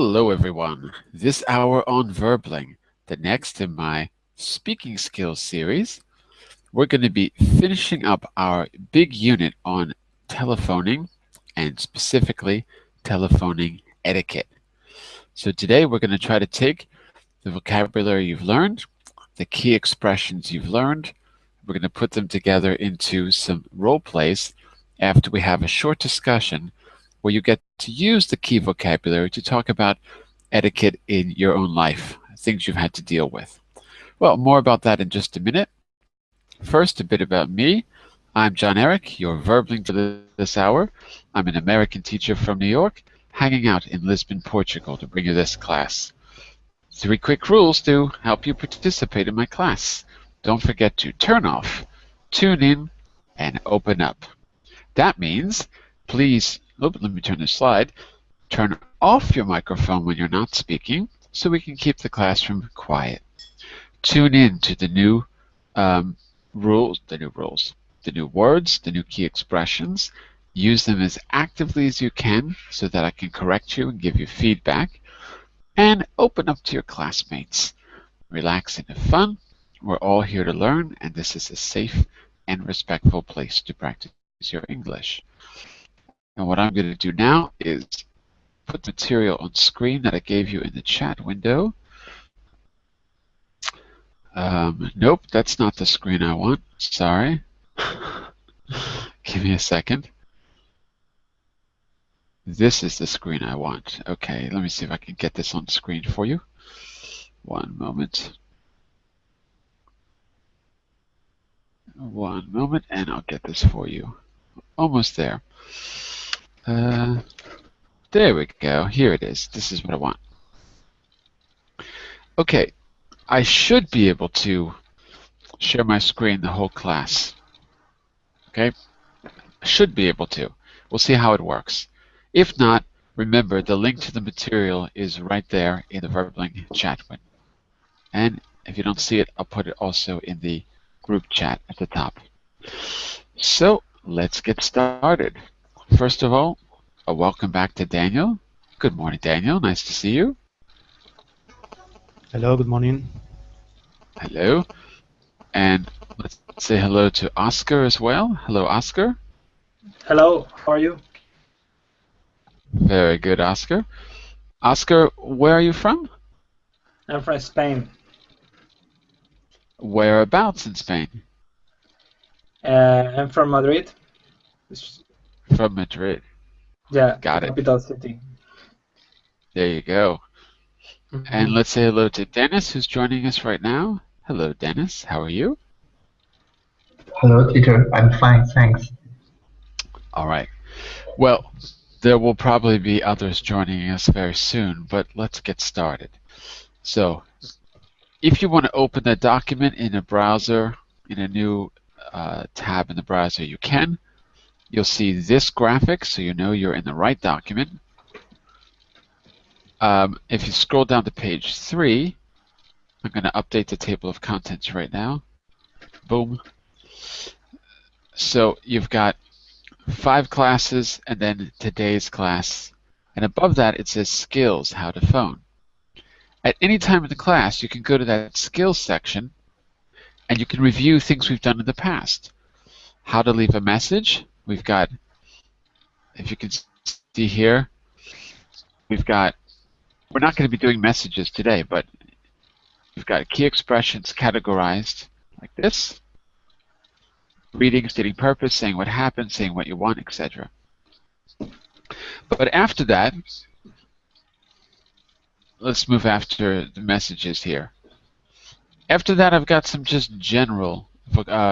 Hello everyone. This hour on Verbling, the next in my speaking skills series, we're going to be finishing up our big unit on telephoning and specifically telephoning etiquette. So today we're going to try to take the vocabulary you've learned, the key expressions you've learned, we're going to put them together into some role plays after we have a short discussion where you get to use the key vocabulary to talk about etiquette in your own life, things you've had to deal with. Well, more about that in just a minute. First, a bit about me. I'm Jon-Eric, your verbling for this hour. I'm an American teacher from New York, hanging out in Lisbon, Portugal to bring you this class. 3 quick rules to help you participate in my class. Don't forget to turn off, tune in, and open up. That means, please, let me turn this slide, turn off your microphone when you're not speaking so we can keep the classroom quiet. Tune in to the new words, the new key expressions. Use them as actively as you can so that I can correct you and give you feedback. And open up to your classmates. Relax and have fun. We're all here to learn, and this is a safe and respectful place to practice your English. And what I'm going to do now is put the material on screen that I gave you in the chat window. Nope, that's not the screen I want. Sorry. Give me a second. This is the screen I want. Okay, let me see if I can get this on screen for you. One moment. One moment, and I'll get this for you. Almost there. There we go. Here it is. This is what I want. Okay, I should be able to share my screen the whole class. Okay, I should be able to. We'll see how it works. If not, remember the link to the material is right there in the Verbling chat window. And if you don't see it, I'll put it also in the group chat at the top. So let's get started. First of all, a welcome back to Daniel. Good morning, Daniel. Nice to see you. Hello, good morning. Hello. And let's say hello to Oscar as well. Hello, Oscar. Hello, how are you? Very good, Oscar. Oscar, where are you from? I'm from Spain. Whereabouts in Spain? I'm from Madrid. From Madrid. Yeah, Got the it. capital city. There you go. Mm-hmm. And let's say hello to Dennis, who's joining us right now. Hello, Dennis. How are you? Hello, teacher. I'm fine, thanks. All right. Well, there will probably be others joining us very soon, but let's get started. So, if you want to open the document in a browser, in a new tab in the browser, you can. You'll see this graphic, so you know you're in the right document. If you scroll down to page 3, I'm going to update the table of contents right now. Boom. So you've got 5 classes and then today's class. And above that it says skills, how to phone. At any time in the class you can go to that skills section and you can review things we've done in the past. How to leave a message. We've got, if you can see here, we're not going to be doing messages today, but we've got key expressions categorized like this. Reading, stating purpose, saying what happened, saying what you want, etc. But after that, let's move after the messages here. After that, I've got some just general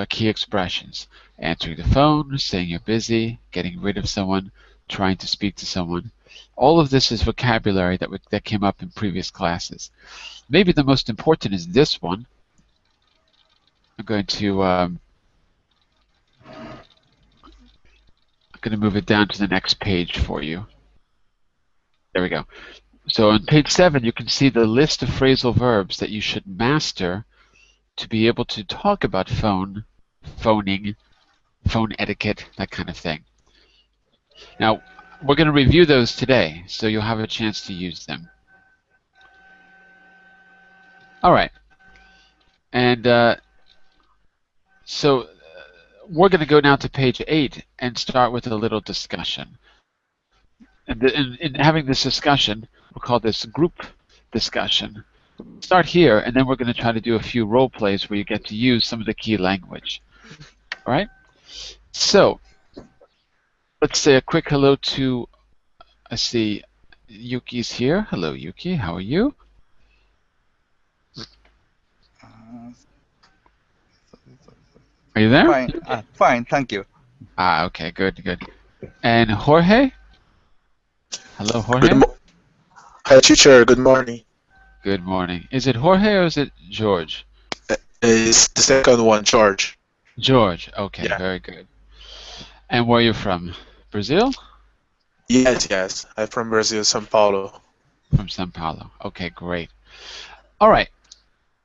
key expressions. Answering the phone, saying you're busy, getting rid of someone, trying to speak to someone. All of this is vocabulary that came up in previous classes. Maybe the most important is this one. I'm going to move it down to the next page for you. There we go. So on page 7, you can see the list of phrasal verbs that you should master to be able to talk about phoning, phone etiquette, that kind of thing. Now, we're going to review those today, so you'll have a chance to use them. All right. And so we're going to go now to page 8 and start with a little discussion. And in having this discussion, we'll call this group discussion. Start here, and then we're going to try to do a few role plays where you get to use some of the key language. All right? So let's say a quick hello to, I see Yuki's here. Hello, Yuki. How are you? Are you there? Fine, fine, thank you. Okay, good, good. And Jorge? Hello, Jorge. Hi, teacher. Good morning. Good morning. Is it Jorge or is it George? It's the second one, George. George. Okay, Yeah. very good. And where are you from? Brazil? Yes. I'm from Brazil, São Paulo. From São Paulo. Okay, great. All right.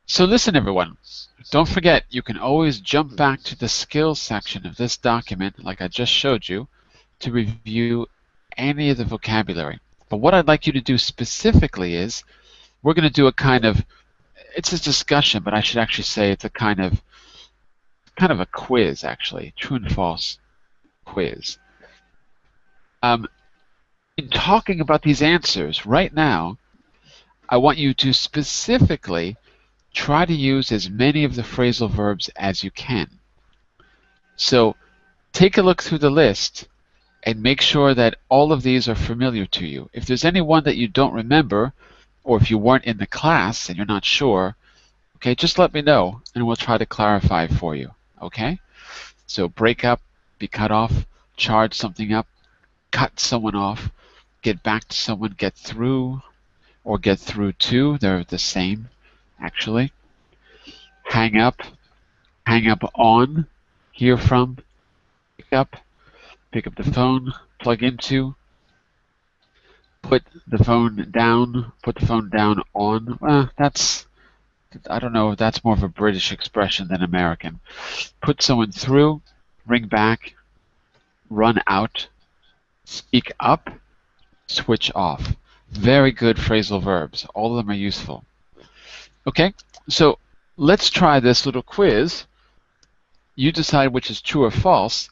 So listen, everyone. Don't forget, you can always jump back to the skills section of this document, like I just showed you, to review any of the vocabulary. But what I'd like you to do specifically is, we're going to do a kind of, it's a discussion, but I should actually say it's a kind of a quiz, actually, true and false quiz. In talking about these answers right now, I want you to specifically try to use as many of the phrasal verbs as you can. So take a look through the list and make sure that all of these are familiar to you. If there's any one that you don't remember, or if you weren't in the class and you're not sure, okay, just let me know and we'll try to clarify for you, okay? So break up, be cut off, charge something up, cut someone off, get back to someone, get through, or get through to, they're the same, actually. Hang up on, hear from, pick up the phone, plug into, put the phone down on. That's, I don't know, that's more of a British expression than American. Put someone through, ring back, run out, speak up, switch off. Very good phrasal verbs. All of them are useful. Okay, so let's try this little quiz. You decide which is true or false,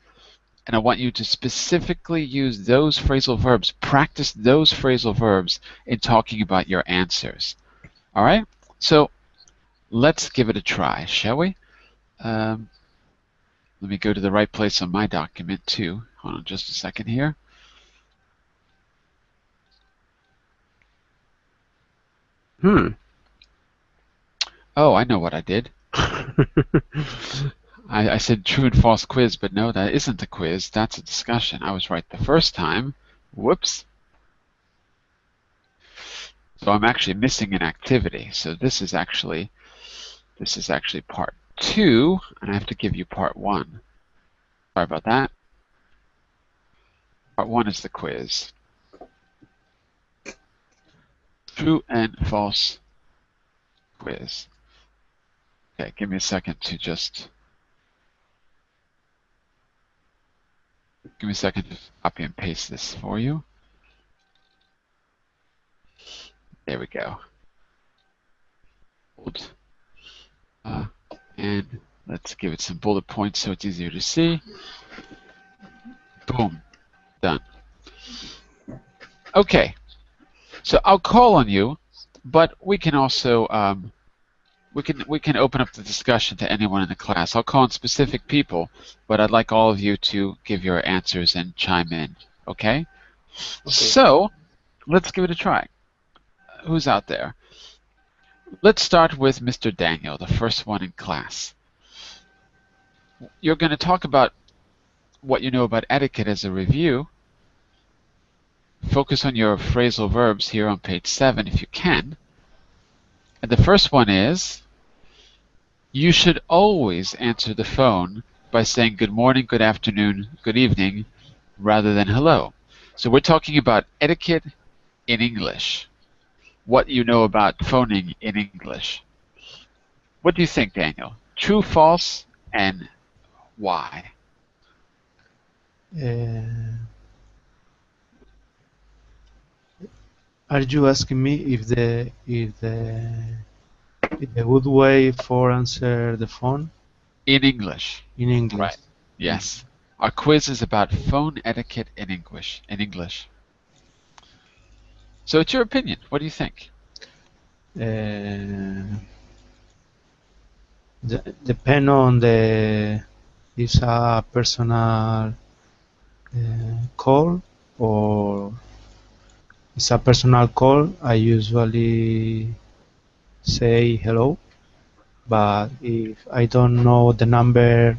and I want you to specifically use those phrasal verbs, practice those phrasal verbs in talking about your answers. All right, so let's give it a try, shall we? Let me go to the right place on my document too. Hold on just a second here. Oh, I know what I did. I said true and false quiz, but no, that isn't a quiz. That's a discussion. I was right the first time. Whoops. So I'm actually missing an activity. So this is actually part 2, and I have to give you part 1. Sorry about that. Part 1 is the quiz. True and false quiz. Okay, give me a second to just copy and paste this for you. There we go. And let's give it some bullet points so it's easier to see. Boom. Done. Okay. So I'll call on you, but we can also we can open up the discussion to anyone in the class. I'll call on specific people, but I'd like all of you to give your answers and chime in. Okay? So let's give it a try. Who's out there? Let's start with Mr. Daniel, the first one in class. You're going to talk about what you know about etiquette as a review. Focus on your phrasal verbs here on page 7 if you can. And the first one is, you should always answer the phone by saying good morning, good afternoon, good evening, rather than hello. So we're talking about etiquette in English. What you know about phoning in English. What do you think, Daniel? True, false, and why? Are you asking me if the A good way for answer the phone In English. in English. Right. Yes. Our quiz is about phone etiquette in English. So it's your opinion. What do you think? Depend on the is a personal call or it's a personal call. I usually say hello, but if I don't know the number,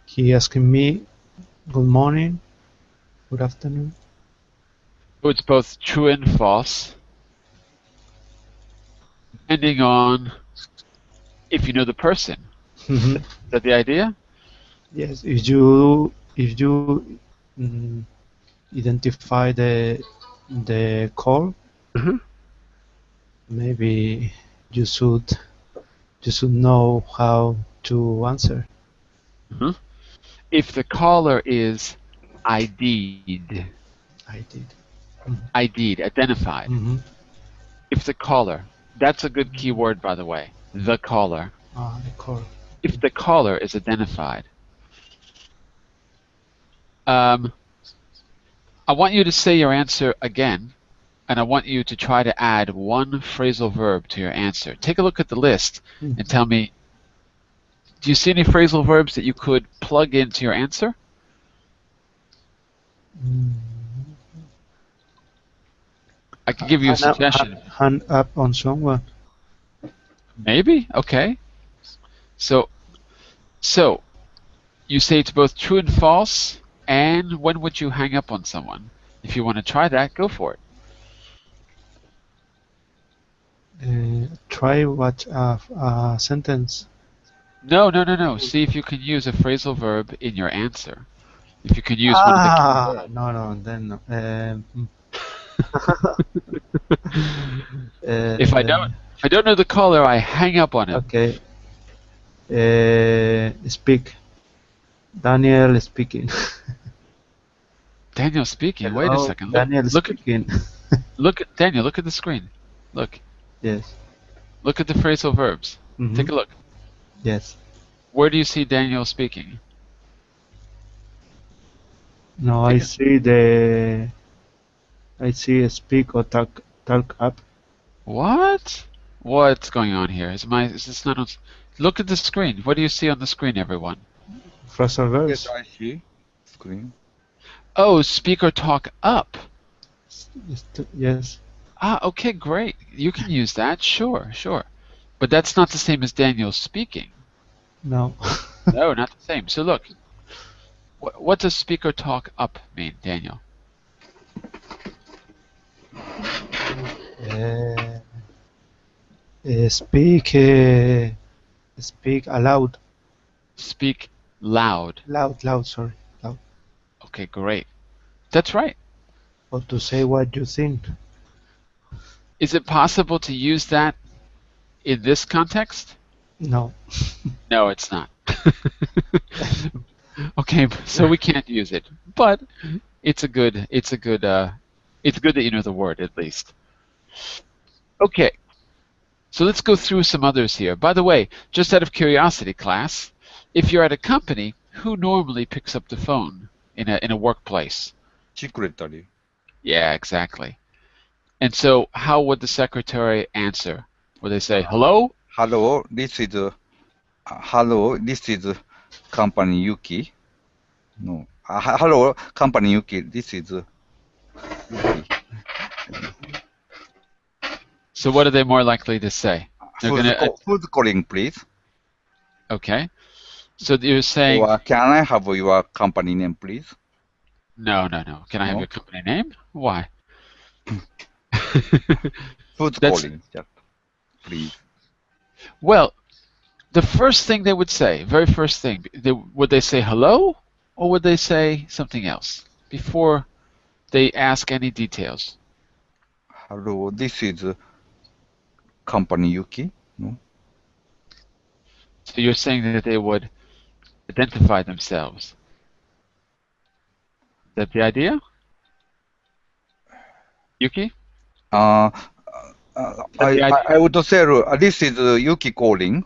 he asking me good morning, good afternoon. So it's both true and false, depending on if you know the person. Is that the idea? Yes, if you identify the call, maybe you should know how to answer. If the caller is ID'd, I did. ID'd, identified. If the caller, that's a good keyword, by the way. The caller. The call. If the caller is identified. I want you to say your answer again, and I want you to try to add one phrasal verb to your answer. Take a look at the list and tell me, do you see any phrasal verbs that you could plug into your answer? I can give you a suggestion. Hand up on someone. Maybe? Okay. So you say it's both true and false, and when would you hang up on someone? If you want to try that, go for it. Try what a sentence. No. See if you can use a phrasal verb in your answer. If you can use one of the key No, then no. If I don't know the caller, I hang up on him. Okay. Speak. Daniel speaking. Daniel speaking. Hello, Wait a second. Daniel speaking. Daniel. Look at the screen. Look. Yes. Look at the phrasal verbs. Take a look. Yes. Where do you see Daniel speaking? No, I see speak or talk up. What? What's going on here? Is this not on? Look at the screen. What do you see on the screen, everyone? Phrasal verbs. Yes, I see screen. Oh, speak or talk up. Yes. Okay, great. You can use that. Sure. But that's not the same as Daniel speaking. No. No, not the same. So look, what does speak or talk up mean, Daniel? Speak aloud. Speak loud. Loud, sorry. Loud. Okay, great. That's right. Or to say what you think. Is it possible to use that in this context? No. No, it's not. Okay, so we can't use it. But it's good that you know the word at least. Okay. So let's go through some others here. By the way, just out of curiosity, class, if you're at a company, who normally picks up the phone in a workplace? Secretary. Yeah, exactly. And so how would the secretary answer? Would they say, hello? Hello, this is company Yuki. No. Hello, company Yuki. This is Yuki. So what are they more likely to say? Who's calling, please? Okay. So you're saying... Or can I have your company name, please? No. Can I have your company name? Why? Who's calling? Just please. Well, the first thing they would say, very first thing, would they say hello, or would they say something else before they ask any details? Hello, this is company Yuki. No. So you're saying that they would identify themselves. Is that the idea? Yuki? I would say this is Yuki calling.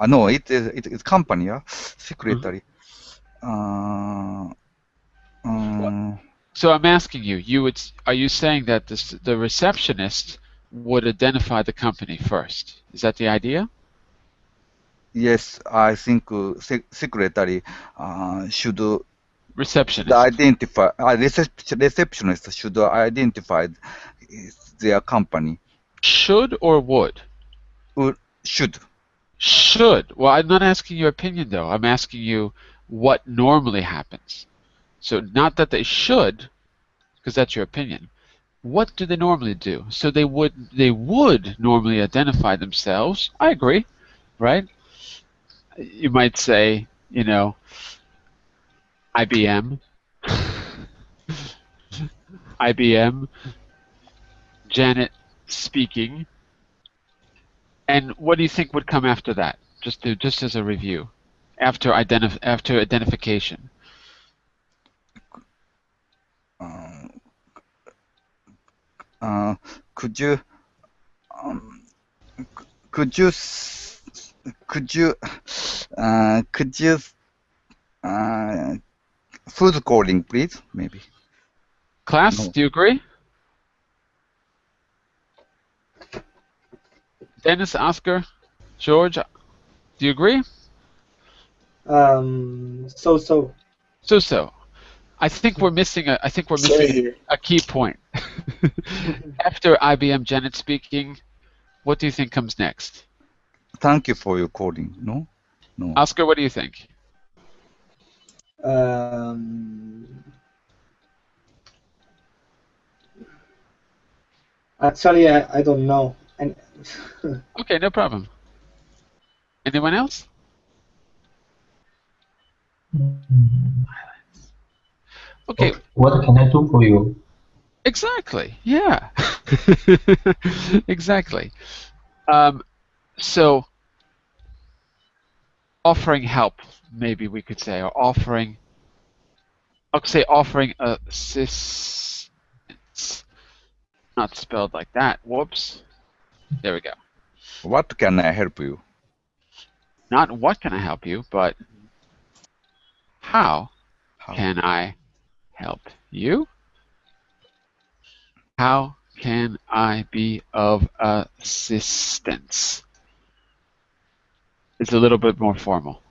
No, it's company. Secretary. So I'm asking you, are you saying that the receptionist would identify the company first? Is that the idea? Yes, I think secretary should Receptionist. identify. Receptionist should identify their company. Should or would? Should. Should. Well, I'm not asking your opinion, though. I'm asking you what normally happens. So not that they should, because that's your opinion. What do they normally do? So they would normally identify themselves. I agree, right? You might say, IBM, IBM, Janet speaking. And what do you think would come after that? Just as a review, after identification. Could you food calling, please? Maybe. Class, No. do you agree? Dennis, Oscar, George, do you agree? So. So. I think we're missing a key point. After IBM Janet speaking, what do you think comes next? Thank you for your calling. No. Oscar, what do you think? Actually, I don't know. And Okay, no problem. Anyone else? Okay. What can I do for you? Exactly. Yeah. Exactly. So, offering help, maybe we could say, or offering assistance. Not spelled like that. Whoops. There we go. What can I help you? Not what can I help you, but how can I help you? How can I be of assistance? It's a little bit more formal.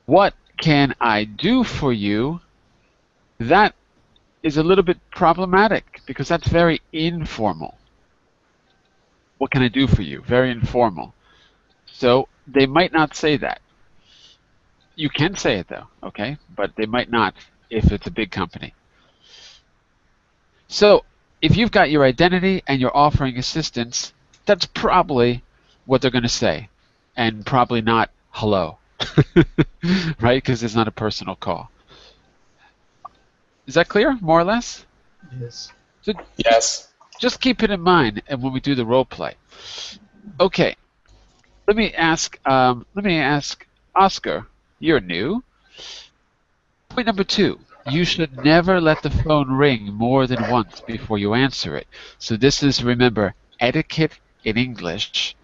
What can I do for you? That is a little bit problematic because that's very informal. What can I do for you? Very informal. So they might not say that. You can say it though, okay? But they might not if it's a big company. So if you've got your identity and you're offering assistance, that's probably what they're going to say, and probably not hello, right? Because it's not a personal call. Is that clear, more or less? Yes. So Yes. just keep it in mind, and when we do the role play. Okay. Let me ask Oscar. You're new. Point number 2. You should never let the phone ring more than once before you answer it. So this is, remember, etiquette in English,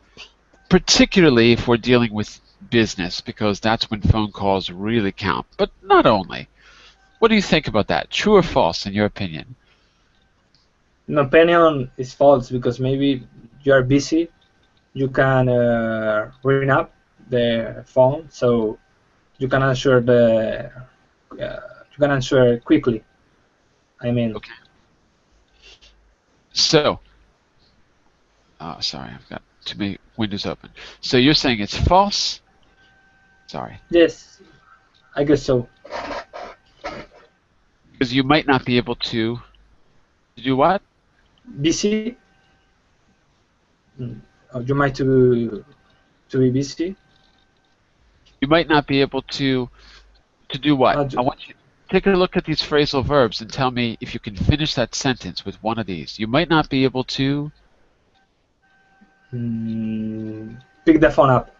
particularly if we're dealing with business, because that's when phone calls really count, but not only. What do you think about that? True or false, in your opinion? in opinion, is false because maybe you are busy. You can ring up the phone, so you can answer quickly. I mean. Okay. So, sorry, I've got too many windows open. So you're saying it's false? Sorry. Yes, I guess so. Because you might not be able to do what? Busy. You might to be busy. You might not be able to do what? Do- I want you to take a look at these phrasal verbs and tell me if you can finish that sentence with one of these. You might not be able to. Pick the phone up.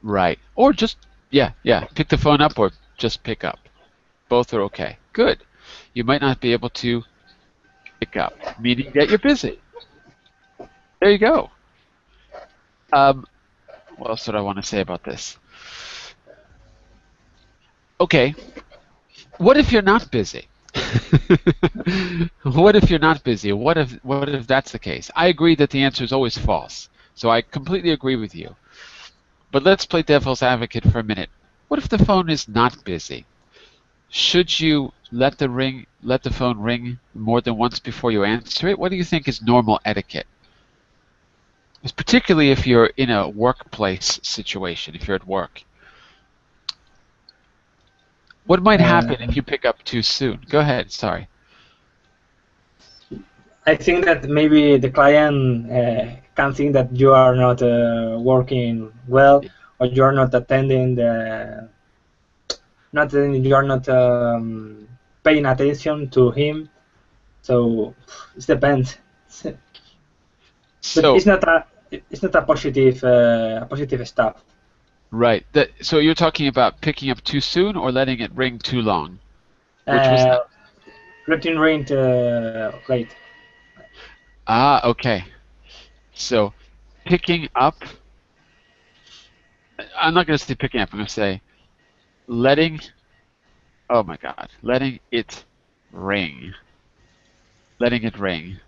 Right. Or just, yeah, pick the phone up or just pick up. Both are okay. Good. You might not be able to pick up, meaning that you're busy. There you go. What else did I want to say about this? Okay, what if you're not busy? What if you're not busy? What if that's the case? I agree that the answer is always false. So I completely agree with you. But let's play devil's advocate for a minute. What if the phone is not busy? Should you let the phone ring more than once before you answer it? What do you think is normal etiquette? Particularly if you're in a workplace situation, if you're at work. What might happen if you pick up too soon? Go ahead, sorry. I think that maybe the client can think that you are not working well, or you are not attending you are not paying attention to him. So it depends. But So it's not a positive stuff. right. So you're talking about picking up too soon or letting it ring too long? Which was that? Letting ring late. Ah, okay. So picking up. I'm not going to say picking up. I'm going to say letting. Oh my God! Letting it ring. Letting it ring.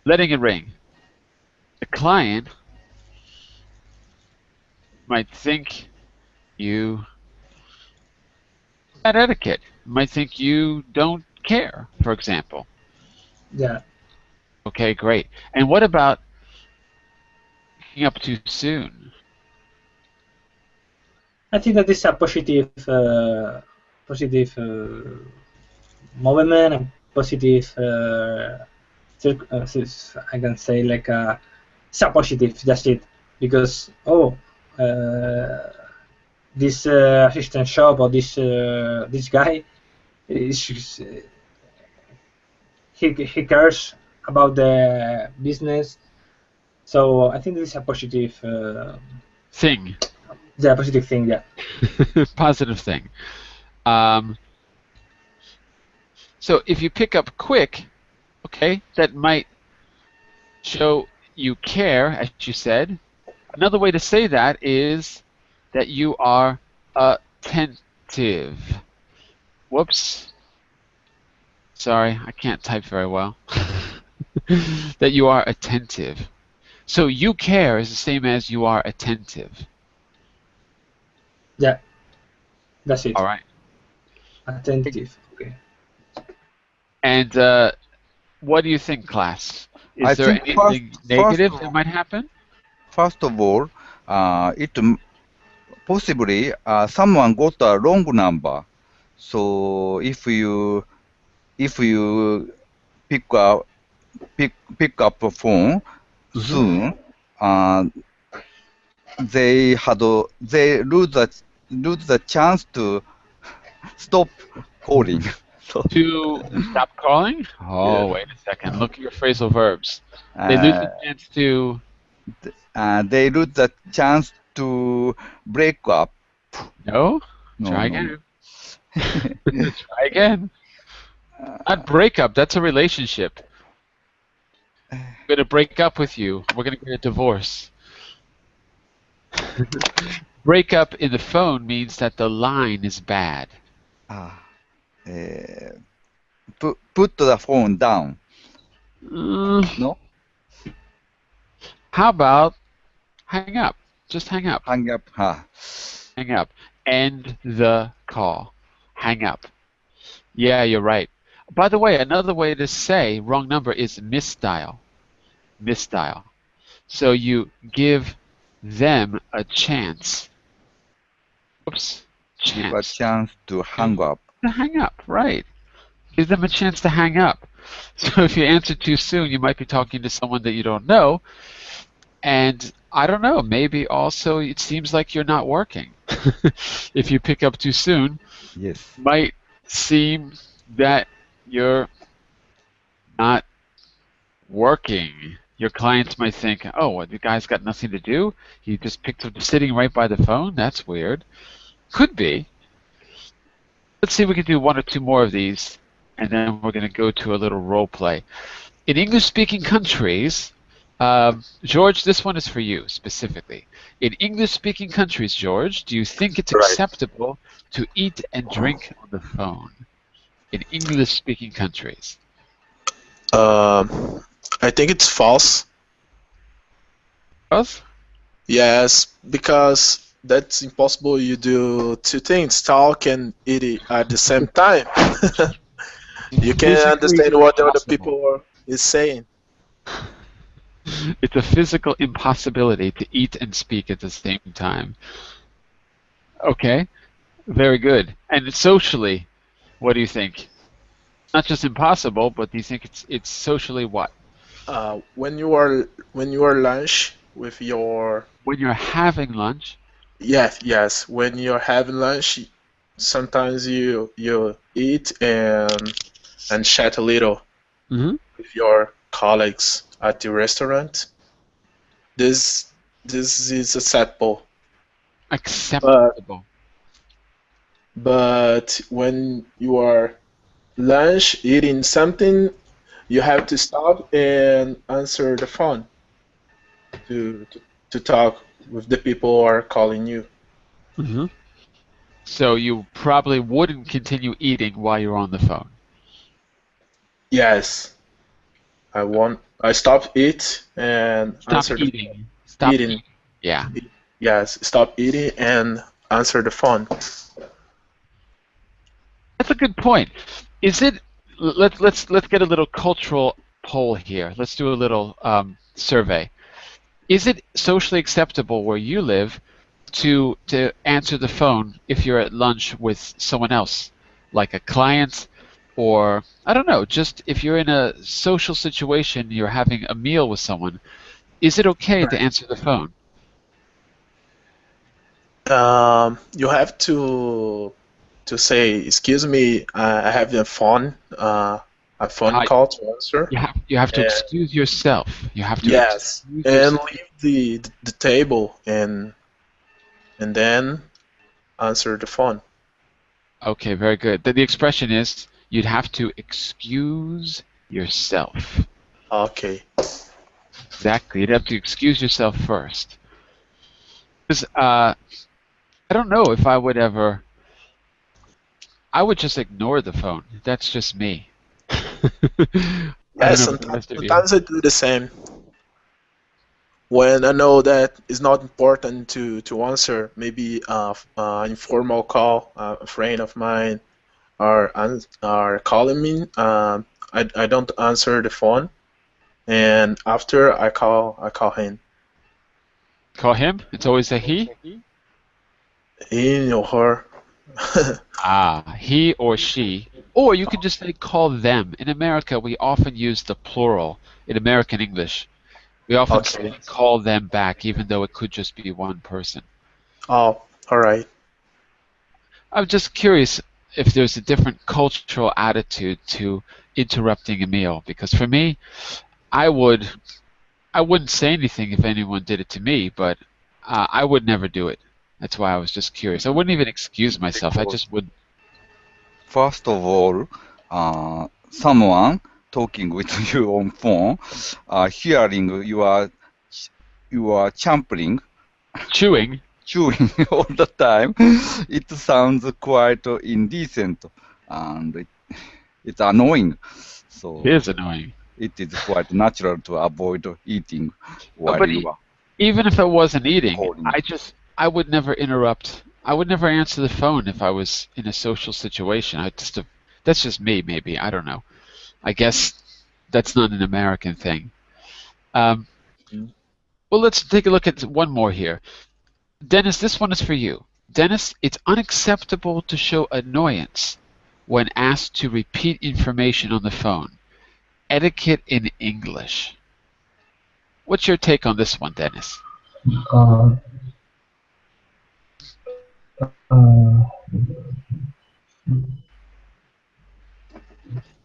Letting it ring. The client might think you bad etiquette. Might think you don't care, for example. Yeah. Okay, great. And what about picking up too soon? I think that is a positive movement, a positive. I can say like it's a positive. That's it. Because this assistant shop or this guy is he cares about the business. So I think this is a positive Thing. yeah, positive thing. Yeah. Positive thing. So if you pick up quick, okay, that might show you care, as you said. Another way to say that is that you are attentive. Whoops. Sorry, I can't type very well. That you are attentive. So you care is the same as you are attentive. Yeah. That's it. All right. Attentive. Okay. And what do you think, class? Is I there think anything negative first that might happen? First of all, possibly someone got a wrong number. So if you pick up a phone soon, they lose the chance to stop calling. So To stop calling? Oh, yeah. wait a second. Look at your phrasal verbs. They lose the chance to... They lose the chance to break up. No? No, Try no, again. Try again. Not break up. That's a relationship. I'm going to break up with you. We're going to get a divorce. Break up in the phone means that the line is bad. Put the phone down. Mm, No? how about hang up? Just hang up. Hang up. Hang up. End the call. Hang up. Yeah, you're right. By the way, another way to say wrong number is misdial. Misdial. So you give them a chance. Oops. Give a chance to hang up. To hang up, right. Give them a chance to hang up. So if you answer too soon, you might be talking to someone that you don't know. And I don't know, maybe also it seems like you're not working. If you pick up too soon, Yes. might seem that you're not working. Your clients might think, oh, well, the guy's got nothing to do. He just picked up sitting right by the phone. That's weird. Could be. Let's see if we can do one or two more of these, and then we're going to go to a little role play. In English-speaking countries, George, this one is for you specifically. In English-speaking countries, George, do you think it's Right. acceptable to eat and drink on the phone? In English-speaking countries. I think it's false. Both? Yes, because that's impossible. You do two things, talk and eat it at the same time. You can't Physically understand what the other impossible. people is saying. It's a physical impossibility to eat and speak at the same time. Okay, very good. And socially, what do you think? Not just impossible, but do you think it's socially what? When you are lunch with your When you're having lunch, yes, when you're having lunch, sometimes you eat and chat a little with your colleagues at the restaurant. This is acceptable. acceptable. But when you are lunch eating something, you have to stop and answer the phone to talk with the people who are calling you. So you probably wouldn't continue eating while you're on the phone. Yes, I stopped eat and Stop answer the eating. Stop eating. eating. Yeah. Yes, stop eating and answer the phone. That's a good point. Is it? Let's get a little cultural poll here. Let's do a little survey. Is it socially acceptable where you live to answer the phone if you're at lunch with someone else, like a client, or I don't know, just if you're in a social situation, you're having a meal with someone, is it okay to answer the phone? You have to say, excuse me, I have a phone call to answer. You have to And- excuse yourself. You have to Yes, excuse and yourself. leave the table and then answer the phone. Okay, very good. The expression is you'd have to excuse yourself. Okay. Exactly. You'd have to excuse yourself first. Because I don't know if I would ever. I would just ignore the phone. That's just me. I Yeah, don't know about the rest of you. sometimes I do the same. When I know that it's not important to answer, maybe informal call, a friend of mine are calling me. I don't answer the phone, and after I call him. Call him. It's always a he. He or her. He or she. Or you could just say call them. In America, we often use the plural in American English. We often Okay. say call them back, even though it could just be one person. Oh, all right. I'm just curious if there's a different cultural attitude to interrupting a meal, because for me, I wouldn't say anything if anyone did it to me, but I would never do it. That's why I was just curious. I wouldn't even excuse myself. I just wouldn't. First of all, someone talking with you on phone, hearing you are champling, Chewing. chewing all the time, it sounds quite indecent and it's annoying. So It is annoying. it is quite natural to avoid eating while But you are even if I wasn't eating, calling. I would never interrupt. I would never answer the phone if I was in a social situation. That's just me, maybe. I don't know. I guess that's not an American thing. Well, let's take a look at one more here. Dennis, this one is for you. Dennis, it's unacceptable to show annoyance when asked to repeat information on the phone. Etiquette in English. What's your take on this one, Dennis? Uh, uh,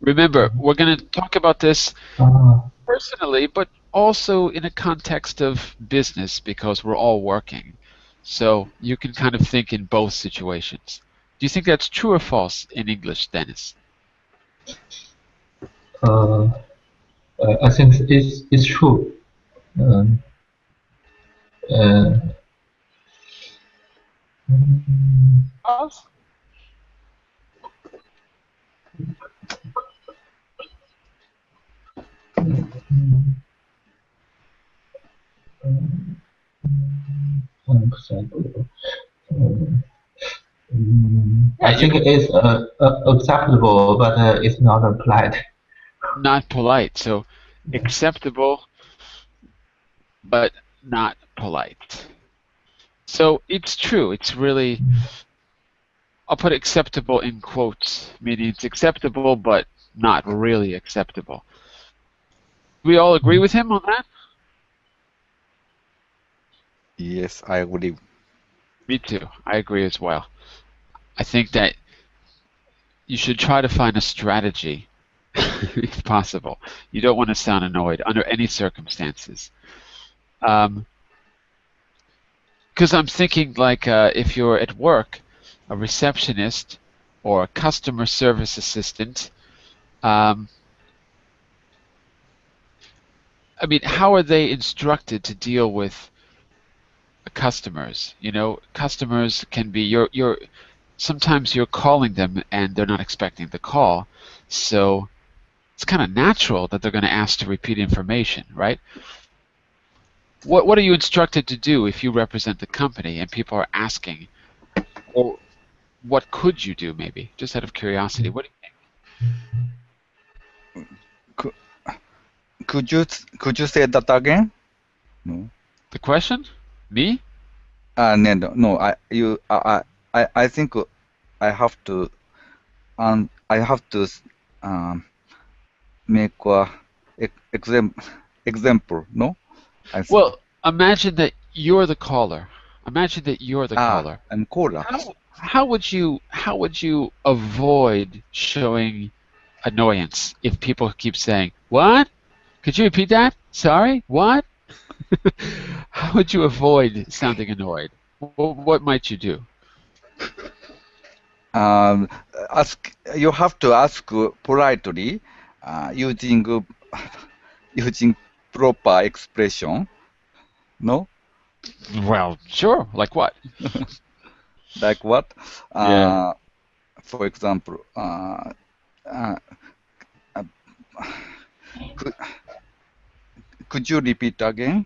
Remember, we're going to talk about this uh, personally, but also in a context of business because we're all working. So you can kind of think in both situations. Do you think that's true or false in English, Dennis? uh, I think it's true. Um, uh, False? I Yeah, think it's acceptable, but it's not applied. not polite. So acceptable, but not polite. So it's true. It's really, I'll put acceptable in quotes, meaning it's acceptable, but not really acceptable. We all agree with him on that? Yes, I agree. Me too. I agree as well. I think that you should try to find a strategy, if possible. You don't want to sound annoyed under any circumstances. Because I'm thinking like if you're at work, a receptionist or a customer service assistant, I mean, how are they instructed to deal with customers? You know, customers can be sometimes you're calling them and they're not expecting the call, so it's kind of natural that they're going to ask to repeat information, right? What are you instructed to do if you represent the company and people are asking, or what could you do maybe? Just out of curiosity, what do you think? Could, could you say that again? No. The question? Me? No. I think I have to make a example. No. Well, imagine that you're the caller. Imagine that you're the caller. I'm caller. How would you avoid showing annoyance if people keep saying, "What? Could you repeat that? Sorry, what?" How would you avoid sounding annoyed? What might you do? You have to ask politely, using proper expression. No. Well, sure. Like what? Like what? Yeah. For example, could you repeat again?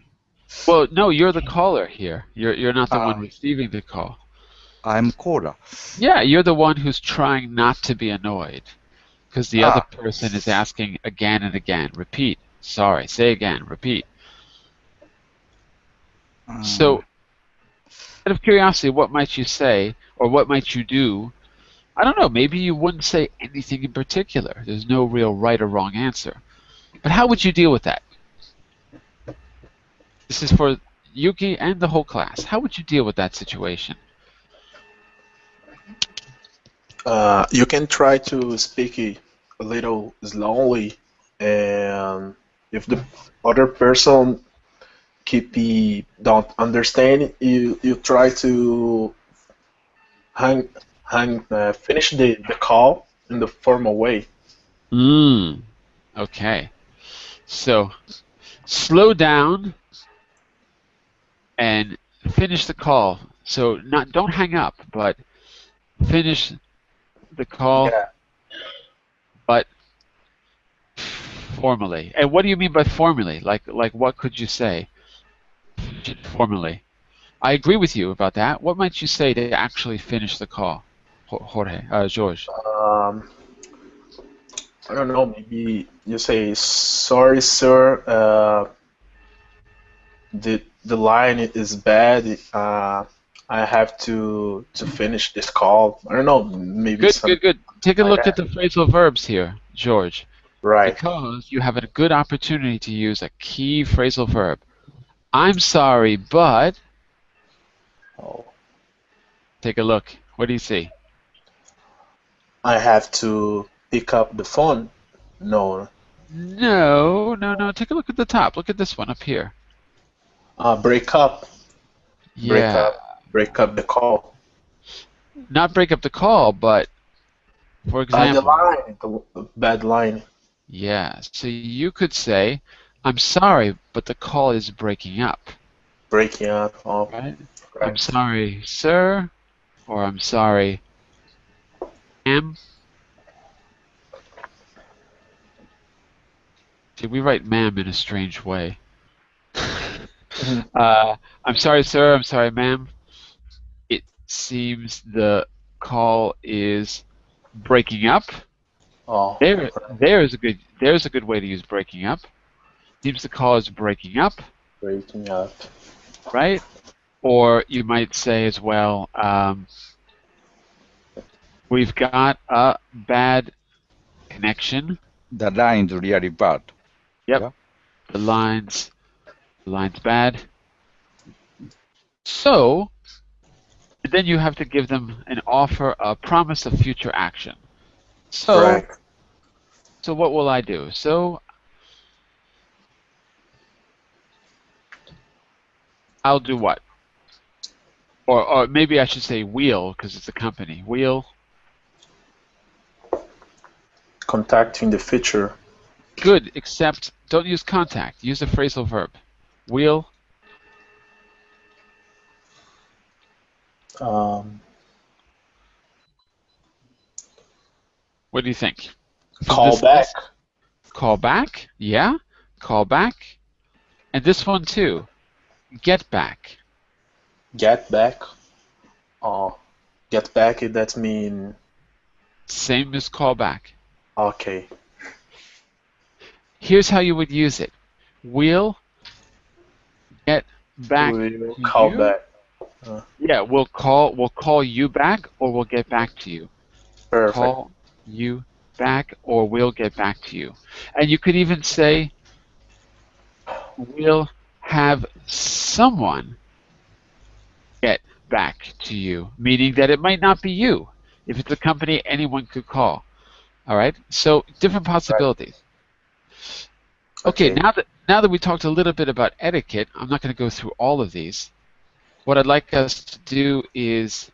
Well, no, you're the caller here. You're not the one receiving the call. I'm caller. Yeah, you're the one who's trying not to be annoyed because the other person is asking again and again. Repeat. Sorry. Say again. Repeat. So, out of curiosity, what might you say or what might you do? I don't know. Maybe you wouldn't say anything in particular. There's no real right or wrong answer. But how would you deal with that? This is for Yuki and the whole class. How would you deal with that situation? You can try to speak it a little slowly, and if the other person don't understand, you try to finish the call in the formal way. Okay. So slow down and finish the call. So don't hang up, but finish the call, Yeah. but formally. And what do you mean by formally? Like what could you say formally? I agree with you about that. What might you say to actually finish the call, George? I don't know. Maybe you say, "Sorry, sir. The line is bad. I have to finish this call." I don't know. Maybe Good. Take a like look that. at the phrasal verbs here, George. Right. Because you have a good opportunity to use a key phrasal verb. I'm sorry, but... Oh. Take a look. What do you see? I have to pick up the phone. No. No. Take a look at the top. Look at this one up here. Break up. Yeah. Break up the call. Not break up the call, but for example. The bad line. Yeah, so you could say, I'm sorry, but the call is breaking up. Breaking up. Oh, Right? right. I'm sorry, sir, or I'm sorry, ma'am. See, we write ma'am in a strange way. I'm sorry, sir, I'm sorry, ma'am. It seems the call is breaking up. Oh, There's a good way to use breaking up. Seems the call is breaking up, breaking up. right? Or you might say as well, we've got a bad connection. The line's really bad. Yep. Yeah. The line's bad. So then you have to give them an offer, a promise of future action. So what will I do? So I'll do what? Or maybe I should say we'll, because it's a company. We'll Contacting the future. good, except don't use contact. Use a phrasal verb. We'll what do you think? Call back. Call back? Yeah. Call back. And this one too. Get back. Get back. Oh, get back. That mean. Same as call back. Okay. Here's how you would use it. We'll get back We'll to call you. back. Yeah, we'll call you back, or we'll get back to you. Perfect. Call you back, or we'll get back to you. And you could even say, we'll have someone get back to you, meaning that it might not be you. If it's a company, anyone could call. All right. So different possibilities. Okay. Now that we talked a little bit about etiquette, I'm not going to go through all of these. What I'd like us to do is,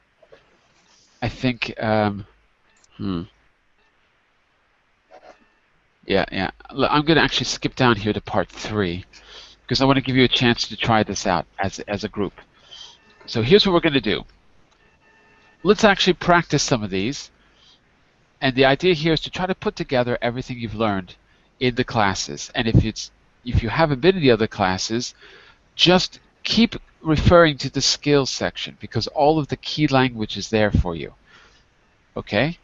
I think, yeah. I'm going to actually skip down here to part 3 because I want to give you a chance to try this out as a group. So here's what we're going to do. Let's actually practice some of these. And the idea here is to try to put together everything you've learned in the classes. And if you haven't been in the other classes, just keep referring to the skills section because all of the key language is there for you. Okay?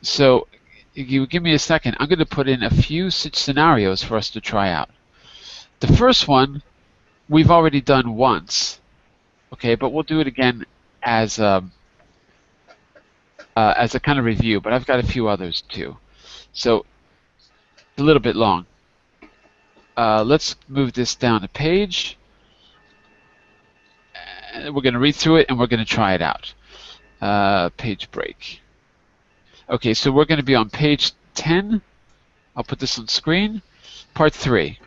So you give me a second. I'm going to put in a few scenarios for us to try out. The first one we've already done once. Okay, but we'll do it again as a kind of review, but I've got a few others too. So it's a little bit long. Let's move this down a page. We're going to read through it and we're going to try it out. Page break. Okay, so we're going to be on page 10. I'll put this on screen. Part 3.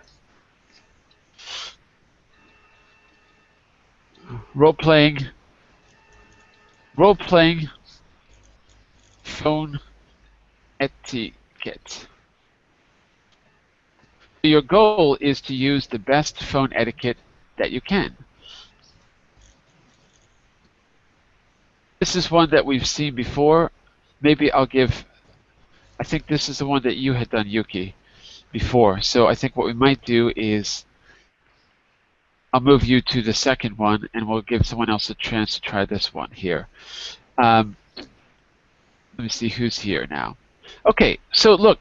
Role-playing phone etiquette. Your goal is to use the best phone etiquette that you can. This is one that we've seen before. Maybe I think this is the one that you had done, Yuki, before. So I think what we might do is I'll move you to the second one and we'll give someone else a chance to try this one here. Let me see who's here now. Okay, so look,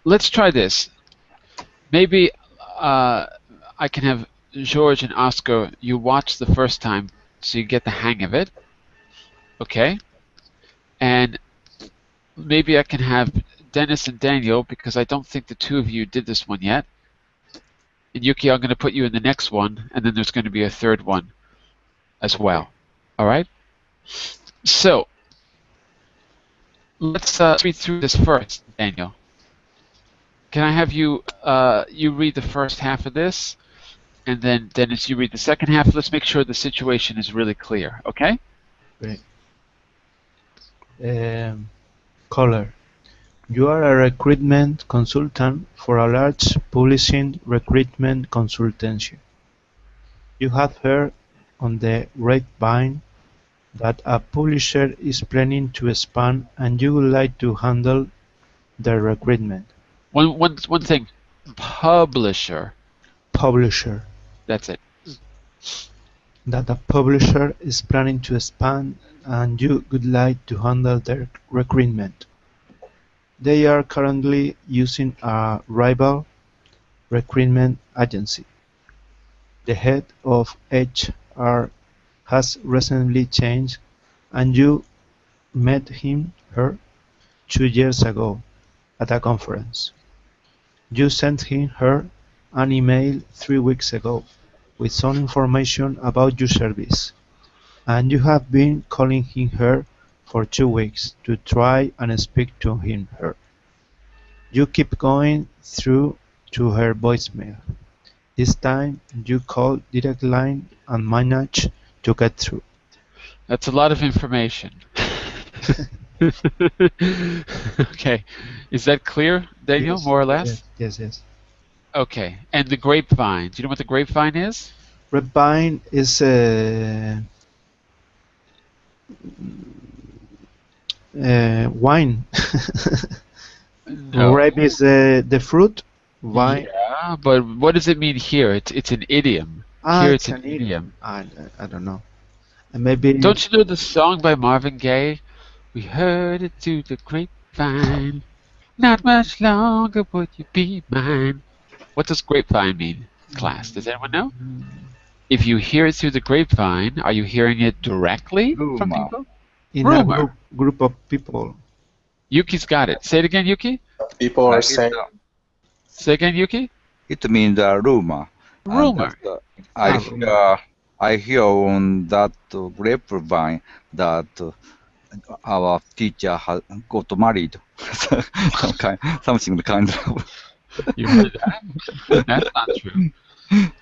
let's try this. Maybe I can have George and Oscar, you watch the first time so you get the hang of it. Okay? And maybe I can have Dennis and Daniel because I don't think the two of you did this one yet. And Yuki, I'm going to put you in the next one, and then there's going to be a third one as well. All right? So let's read through this first, Daniel. Can I have you you read the first half of this, and then Dennis, you read the second half. Let's make sure the situation is really clear, okay? Great. Color. You are a recruitment consultant for a large publishing recruitment consultancy. You have heard on the grapevine that a publisher is planning to expand and you would like to handle their recruitment. One thing. Publisher. Publisher. That's it. That a publisher is planning to expand and you would like to handle their recruitment. They are currently using a rival recruitment agency. The head of HR has recently changed and you met her 2 years ago at a conference. You sent her an email 3 weeks ago with some information about your service, and you have been calling her for 2 weeks to try and speak to her. You keep going through to her voicemail. This time you call direct line and manage to get through. That's a lot of information. Okay. Is that clear, Daniel, Yes, more or less? Yes. Okay. And the grapevine. Do you know what the grapevine is? Grapevine is wine. No. Grape is the fruit. Wine. Yeah, but what does it mean here? It's an idiom. Here it's an idiom. I don't know. And maybe Don't you know the song by Marvin Gaye? We heard it through the grapevine. Not much longer would you be mine. What does grapevine mean, class? Does anyone know? If you hear it through the grapevine, are you hearing it directly from Rumor. people? in rumor. a group of people. Yuki's got it. Say it again, Yuki. People are saying Say again, Yuki. It means rumor. And Rumor. I hear on that grapevine that our teacher has got married. Something kind of. You heard that? That's not true.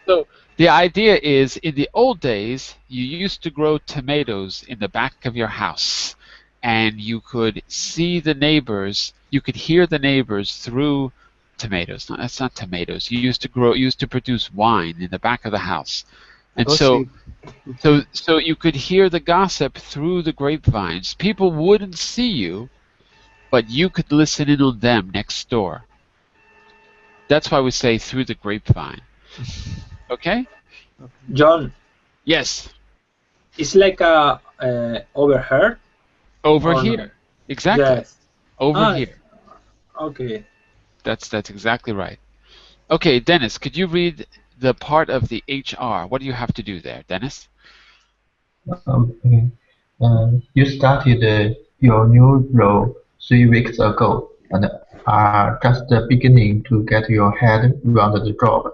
So the idea is, in the old days, you used to grow tomatoes in the back of your house, and you could see the neighbors. You could hear the neighbors through tomatoes. No, that's not tomatoes. You used to produce wine in the back of the house, and so you could hear the gossip through the grapevines. People wouldn't see you, but you could listen in on them next door. That's why we say through the grapevine. Okay? John, Yes. it's like a overheard. Over Oh, no. here. Exactly. Yes. Over here. Okay. That's exactly right. Okay, Dennis, could you read the part of the HR? What do you have to do there, Dennis? Okay. You started your new role 3 weeks ago and are just beginning to get your head around the job.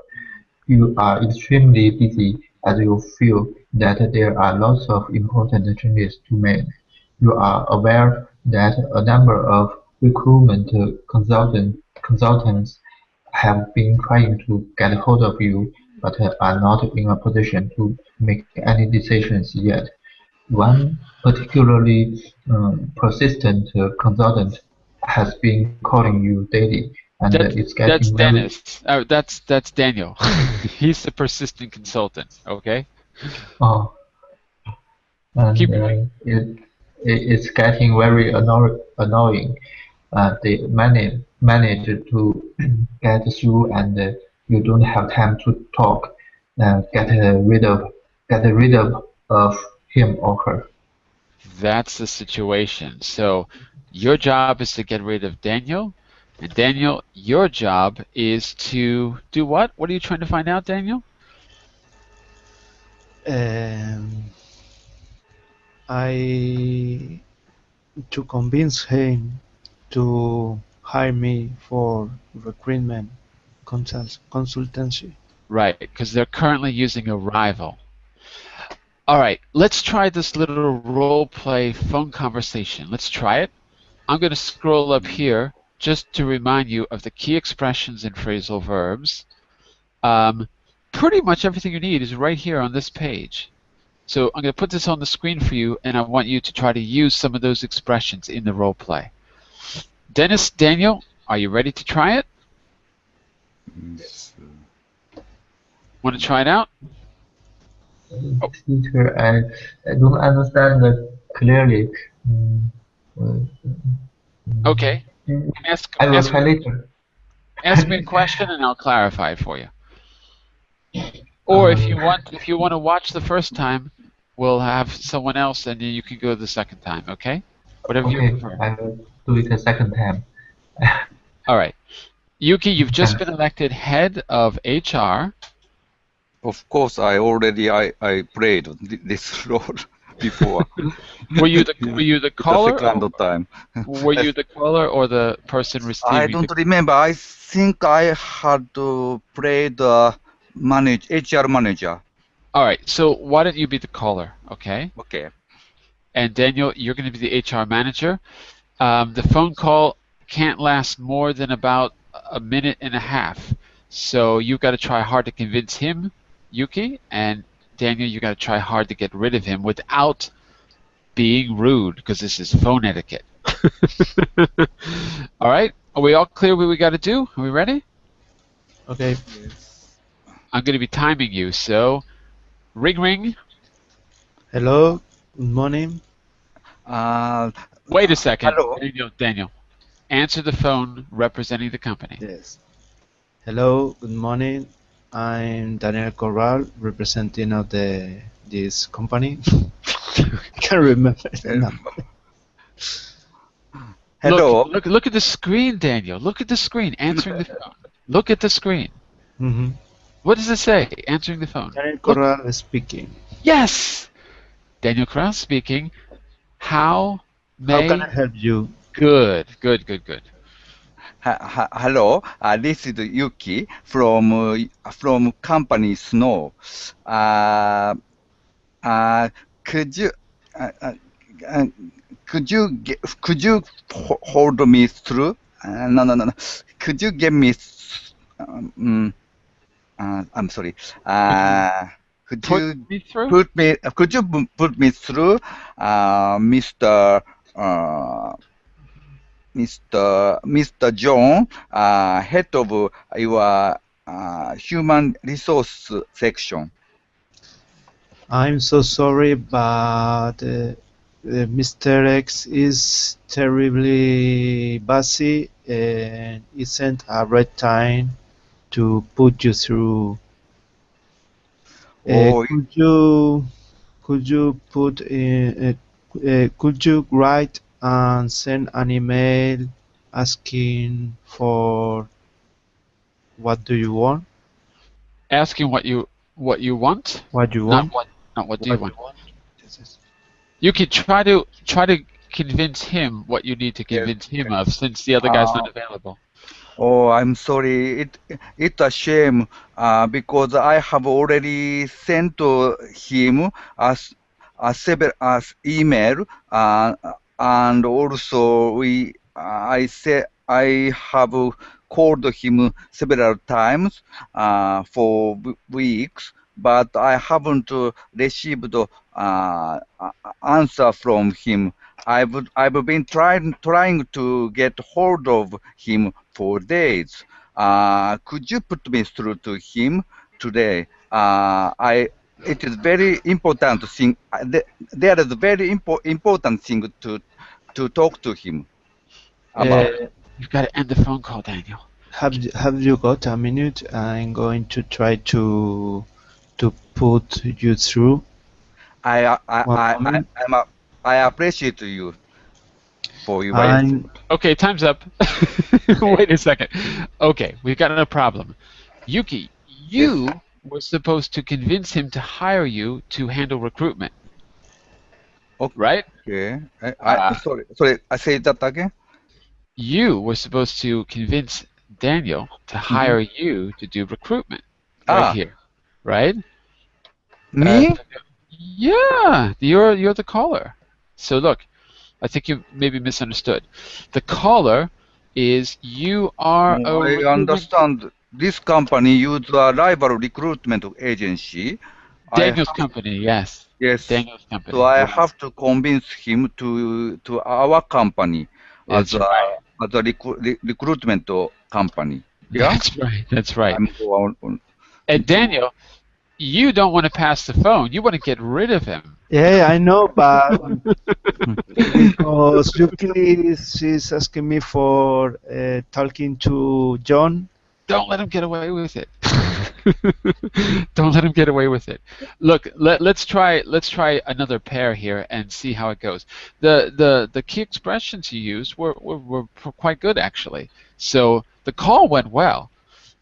You are extremely busy as you feel that there are lots of important changes to make. You are aware that a number of recruitment consultants have been trying to get hold of you but are not in a position to make any decisions yet. One particularly persistent consultant has been calling you daily, and it's That's getting very Dennis. That's Daniel. He's the persistent consultant. Okay. oh, and Keep going. it's getting very annoying. They manage to get through, and you don't have time to talk. Get rid of him or her. That's the situation. So your job is to get rid of Daniel. And Daniel, your job is to do what? What are you trying to find out, Daniel? To convince him to hire me for recruitment consultancy. Right, because they're currently using a rival. All right, let's try this little role play phone conversation. Let's try it. I'm going to scroll up here just to remind you of the key expressions and phrasal verbs. Pretty much everything you need is right here on this page. So I'm going to put this on the screen for you, and I want you to try to use some of those expressions in the role play. Dennis, Daniel, are you ready to try it? Yes. Want to try it out? Teacher, I don't understand clearly. Mm, Okay. mm, Ask I will ask try later. ask me a question and I'll clarify it for you. Or Um, if you want to watch the first time, we'll have someone else and then you can go the second time, okay? Whatever you okay, prefer. I will do it a second time. All right. Yuki, you've just been elected head of HR. Of course, I played this role before. Were you the It's the caller? second time. Were you the caller or the person I receiving don't the? remember. I think I had to play the HR manager. All right. So why don't you be the caller, okay? Okay. And Daniel, you're going to be the HR manager. The phone call can't last more than about a minute and a half. So you've got to try hard to convince him, Yuki, and Daniel, you got to try hard to get rid of him without being rude, because this is phone etiquette. All right. Are we all clear what we got to do? Are we ready? Okay. Yes. I'm going to be timing you. So, ring, ring. Hello. Good morning. Wait a second. Hello. Daniel. Answer the phone representing the company. Yes. Hello. Good morning. I'm Daniel Corral, representing of this company. Can't remember the number. Hello. Look at the screen, Daniel. Look at the screen. Answering the phone. Look at the screen. Mm-hmm. What does it say? Answering the phone. Daniel Corral speaking. Yes. Daniel Corral speaking. How can I help you? Good. Hello. This is Yuki from company Snow. Could you hold me through? No. Could you get me? I'm sorry. Could you put me through, Mr. John, head of your human resource section? I'm so sorry, but Mr. X is terribly busy and isn't a right time to put you through. Oh, Could you put in, could you write and send an email asking for what do you want? Asking what you want. What you want? Not what do you want. You can try to convince him what you need to convince him of, since the other guy's not available. Oh, I'm sorry. It's a shame because I have already sent to him several email and also I have called him several times for weeks, but I haven't received answer from him. I've been trying to get hold of him for days. Could you put me through to him today? It is very important thing. There is a very important thing to talk to him about. You've got to end the phone call, Daniel. Have you got a minute? I'm going to try to put you through. I appreciate you for your Okay, time's up. Wait a second. Okay, we've got a problem. Yuki, you were supposed to convince him to hire you to handle recruitment. Okay. Right? Okay. Sorry. I say that again. You were supposed to convince Daniel to hire you to do recruitment right here, right? Me? Yeah, you're the caller. So look, I think you maybe misunderstood. The caller is you are. I understand. This company uses a rival recruitment agency. Daniel's company, yes. Yes. Daniel's company. So I have to convince him to our company as the recruitment company. Yeah, That's right. That's right. I'm going on. And Daniel, you don't want to pass the phone. You want to get rid of him. Yeah, I know, but because Euclid is asking me for talking to John. Don't let him get away with it. Don't let him get away with it. Look, let's try another pair here and see how it goes. The key expressions you used were quite good actually. So the call went well.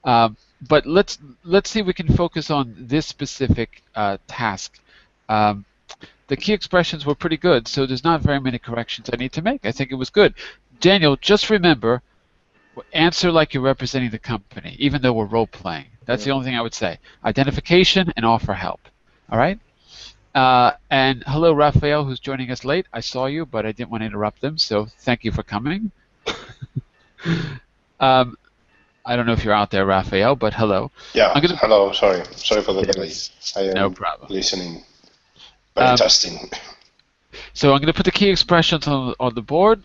But let's see if we can focus on this specific task. The key expressions were pretty good, so there's not very many corrections I need to make. I think it was good. Daniel, just remember, answer like you're representing the company, even though we're role-playing. That's the only thing I would say. Identification and offer help. All right? And hello, Raphael, who's joining us late. I saw you, but I didn't want to interrupt them, so thank you for coming. I don't know if you're out there, Raphael, but hello. Yeah, hello, sorry for the delay. I am no problem. Listening. Very interesting. So I'm going to put the key expressions on the board.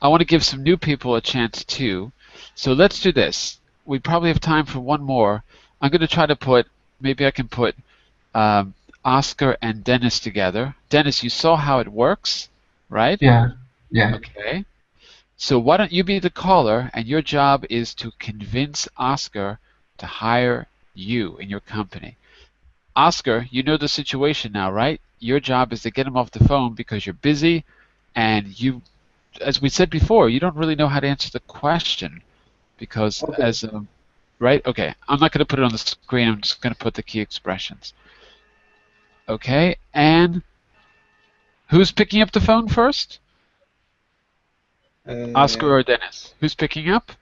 I want to give some new people a chance too. So let's do this. We probably have time for one more. I'm going to try to put, maybe I can put Oscar and Dennis together. Dennis, you saw how it works, right? Yeah. Okay. So why don't you be the caller, and your job is to convince Oscar to hire you in your company. Oscar, you know the situation now, right? Your job is to get him off the phone because you're busy, and you, as we said before, you don't really know how to answer the question because right? Okay, I'm not going to put it on the screen. I'm just going to put the key expressions. Okay, and who's picking up the phone first? Oscar or Dennis? Who's picking up?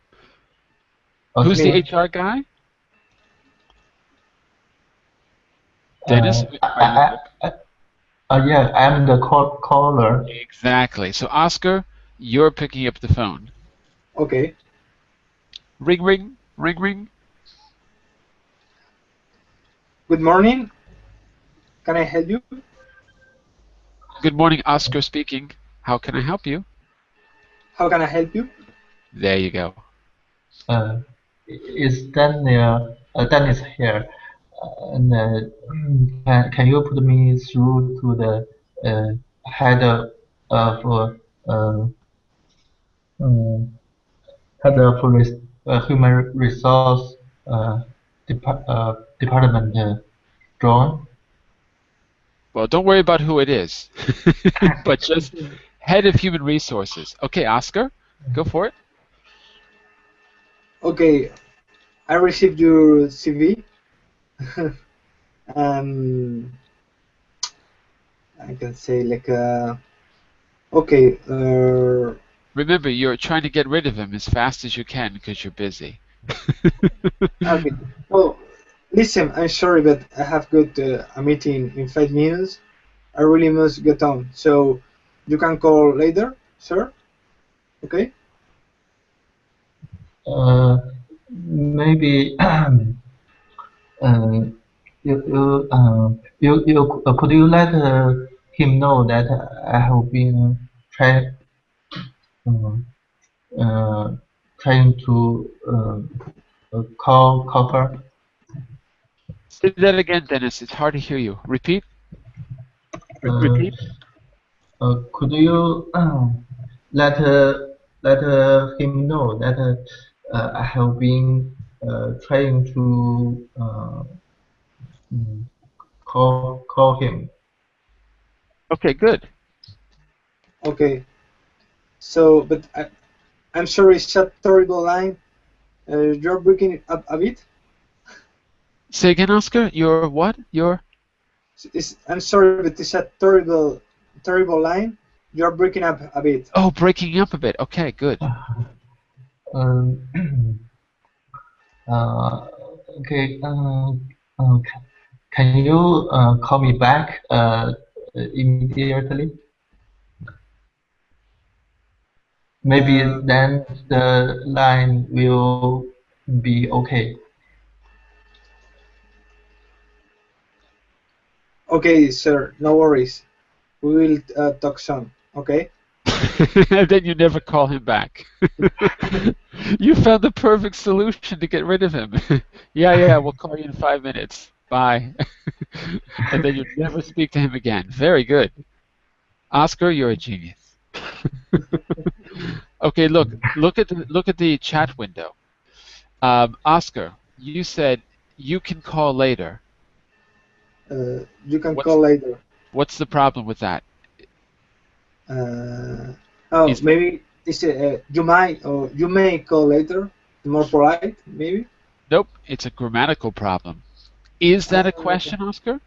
Okay. Who's the HR guy? Dennis? Yeah, I'm the caller. Exactly. So Oscar, you're picking up the phone. Okay. Ring, ring, ring, ring. Good morning. Can I help you? Good morning, Oscar speaking. How can I help you? How can I help you? There you go. Is Daniel Dennis here? And can you put me through to the head of human resource department, John? Well, don't worry about who it is, but just head of human resources. Okay, Oscar, go for it. Okay, I received your CV. I can say like okay. Remember, you're trying to get rid of him as fast as you can because you're busy. Okay. Well, listen, I'm sorry, but I have got a meeting in 5 minutes. I really must get on. So you can call later, sir. Okay. Maybe could you let him know that I have been trying to call her? Say that again, Dennis. It's hard to hear you. Repeat. Repeat. Could you let him know that I have been trying to call him? Okay, good. Okay. So, but I'm sorry, it's a terrible line. You're breaking it up a bit. Say again, Oscar. You're what? I'm sorry, but it's a terrible line. You're breaking up a bit. Oh, breaking up a bit. Okay, good. Okay. Can you call me back immediately? Maybe then the line will be okay. Okay, sir. No worries. We will talk soon. Okay. And then you never call him back. You found the perfect solution to get rid of him. Yeah, we'll call you in 5 minutes. Bye. And then you never speak to him again. Very good. Oscar, you're a genius. Okay, look at the chat window. Oscar, you said you can call later. You can call later. What's the problem with that? Maybe it's you might or you may call later. More polite, maybe. Nope, it's a grammatical problem. Is that a question, Oscar?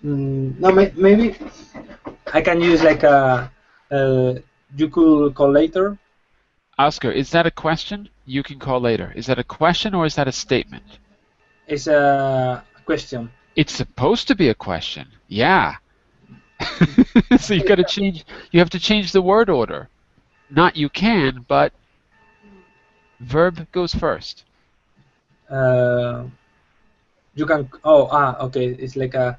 No, maybe I can use like a. You could call later. Oscar, is that a question? You can call later. Is that a question or is that a statement? It's a question. It's supposed to be a question. Yeah. So you have to change the word order. Not you can, but verb goes first. You can. Okay. It's like a.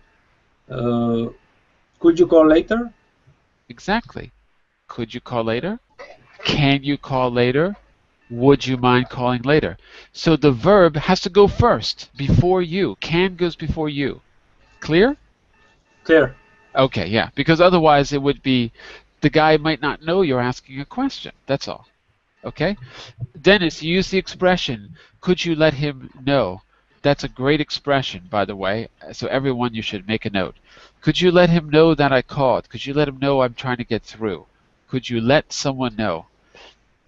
Could you call later? Exactly. Could you call later? Can you call later? Would you mind calling later? So the verb has to go first, before you. Can goes before you. Clear? Clear. Okay, yeah, because otherwise it would be, the guy might not know you're asking a question. That's all. Okay? Dennis, you use the expression, could you let him know? That's a great expression, by the way, so everyone, you should make a note. Could you let him know that I called? Could you let him know I'm trying to get through? Could you let someone know?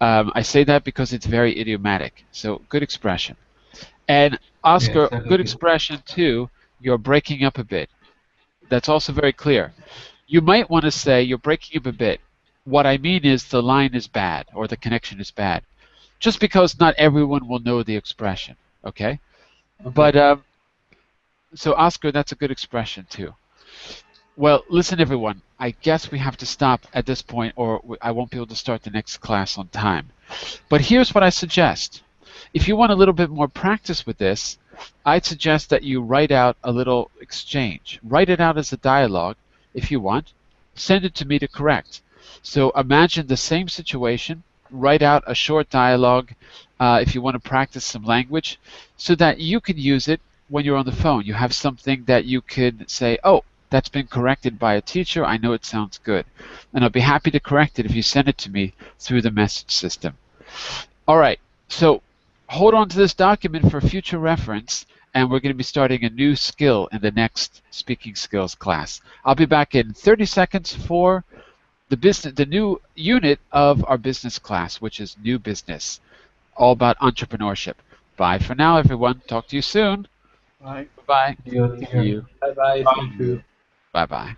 I say that because it's very idiomatic, so good expression. And Oscar, Yes, good expression too, you're breaking up a bit. That's also very clear. You might want to say you're breaking up a bit. What I mean is the line is bad or the connection is bad. Just because not everyone will know the expression, okay? But, so Oscar, that's a good expression too. Well, listen everyone, I guess we have to stop at this point or I won't be able to start the next class on time. But here's what I suggest. If you want a little bit more practice with this, I'd suggest that you write out a little exchange. Write it out as a dialogue if you want. Send it to me to correct. So imagine the same situation. Write out a short dialogue if you want to practice some language so that you can use it when you're on the phone. You have something that you could say, oh, that's been corrected by a teacher. I know it sounds good. And I'll be happy to correct it if you send it to me through the message system. All right. So hold on to this document for future reference, and we're going to be starting a new skill in the next speaking skills class. I'll be back in 30 seconds for the new unit of our business class, which is new business, all about entrepreneurship. Bye for now, everyone. Talk to you soon. Bye. Bye. See you. See you. Bye bye. Thank you. Bye bye.